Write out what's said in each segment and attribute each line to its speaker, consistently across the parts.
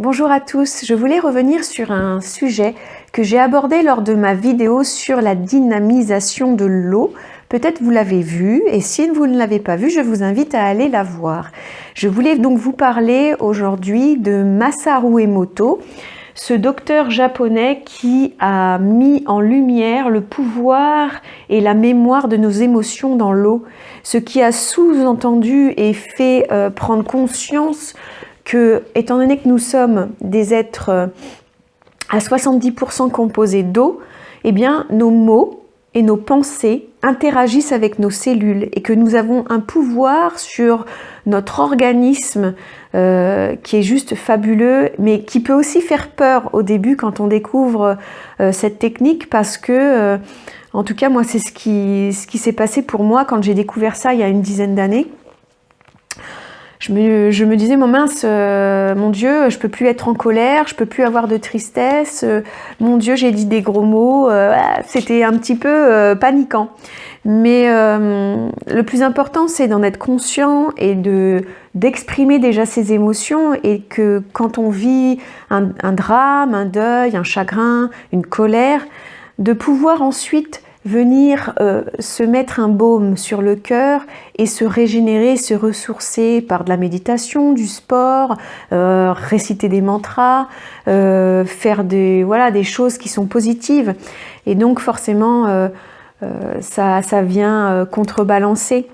Speaker 1: Bonjour à tous, je voulais revenir sur un sujet que j'ai abordé lors de ma vidéo sur la dynamisation de l'eau. Peut-être vous l'avez vu, et si vous ne l'avez pas vu, je vous invite à aller la voir. Je voulais donc vous parler aujourd'hui de Masaru Emoto, ce docteur japonais qui a mis en lumière le pouvoir et la mémoire de nos émotions dans l'eau, ce qui a sous-entendu et fait prendre conscience que, étant donné que nous sommes des êtres à 70% composés d'eau, eh bien nos mots et nos pensées interagissent avec nos cellules et que nous avons un pouvoir sur notre organisme qui est juste fabuleux, mais qui peut aussi faire peur au début quand on découvre cette technique, parce que, en tout cas moi c'est ce qui s'est passé pour moi quand j'ai découvert ça il y a une dizaine d'années. Je me disais, mon Dieu, je peux plus être en colère, je peux plus avoir de tristesse, mon Dieu, j'ai dit des gros mots, c'était un petit peu paniquant. Mais le plus important, c'est d'en être conscient et d'exprimer déjà ses émotions, et que quand on vit un drame, un deuil, un chagrin, une colère, de pouvoir ensuite venir se mettre un baume sur le cœur et se régénérer, se ressourcer par de la méditation, du sport, réciter des mantras, faire des choses qui sont positives. Et donc forcément, ça vient contrebalancer.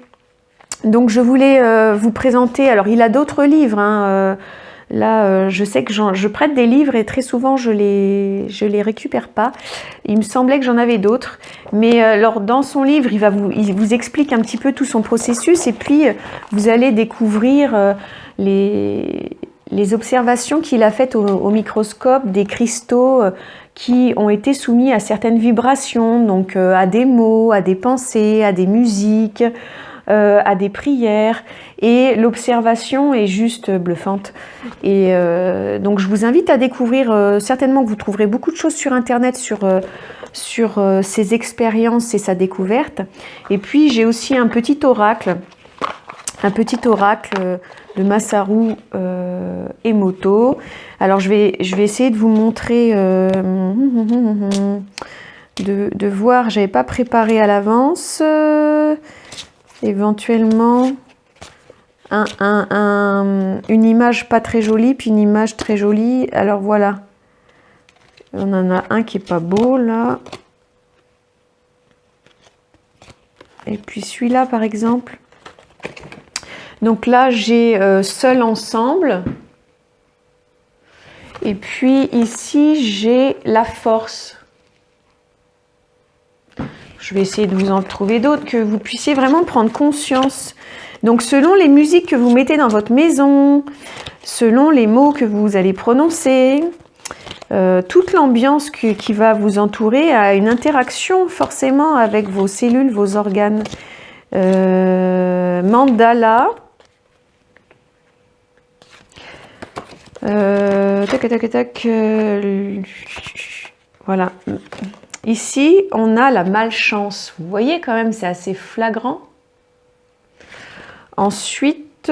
Speaker 1: Donc je voulais vous présenter, alors il a d'autres livres, hein, là, je sais que je prête des livres et très souvent je les récupère pas. Il me semblait que j'en avais d'autres, mais dans son livre, il vous explique un petit peu tout son processus, et puis vous allez découvrir les observations qu'il a faites au microscope des cristaux qui ont été soumis à certaines vibrations, donc à des mots, à des pensées, à des musiques, à des prières, et l'observation est juste bluffante. Et donc je vous invite à découvrir, certainement que vous trouverez beaucoup de choses sur internet sur ses expériences et sa découverte. Et puis j'ai aussi un petit oracle de Masaru Emoto. Alors je vais essayer de vous montrer, de voir, j'avais pas préparé à l'avance, éventuellement une image pas très jolie, puis une image très jolie. Alors voilà, on en a un qui est pas beau là, et puis celui-là par exemple. Donc là j'ai seul ensemble, et puis ici j'ai la force. Je vais essayer de vous en trouver d'autres, que vous puissiez vraiment prendre conscience. Donc selon les musiques que vous mettez dans votre maison, selon les mots que vous allez prononcer, toute l'ambiance qui va vous entourer a une interaction forcément avec vos cellules, vos organes. Mandala. Voilà. Ici, on a la malchance. Vous voyez quand même, c'est assez flagrant. Ensuite,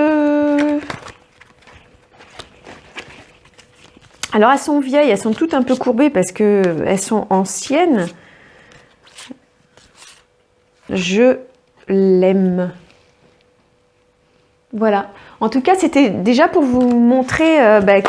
Speaker 1: alors elles sont vieilles, elles sont toutes un peu courbées parce qu'elles sont anciennes. Je l'aime. Voilà. En tout cas, c'était déjà pour vous montrer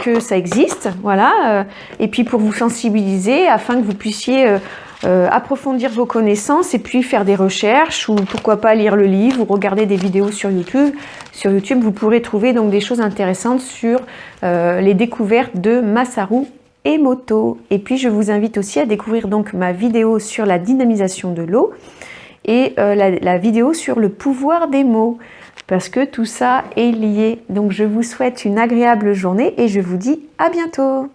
Speaker 1: que ça existe, voilà, et puis pour vous sensibiliser afin que vous puissiez approfondir vos connaissances et puis faire des recherches, ou pourquoi pas lire le livre ou regarder des vidéos sur YouTube. Sur YouTube, vous pourrez trouver donc des choses intéressantes sur les découvertes de Masaru Emoto. Et puis je vous invite aussi à découvrir donc ma vidéo sur la dynamisation de l'eau et la vidéo sur le pouvoir des mots, parce que tout ça est lié. Donc je vous souhaite une agréable journée et je vous dis à bientôt.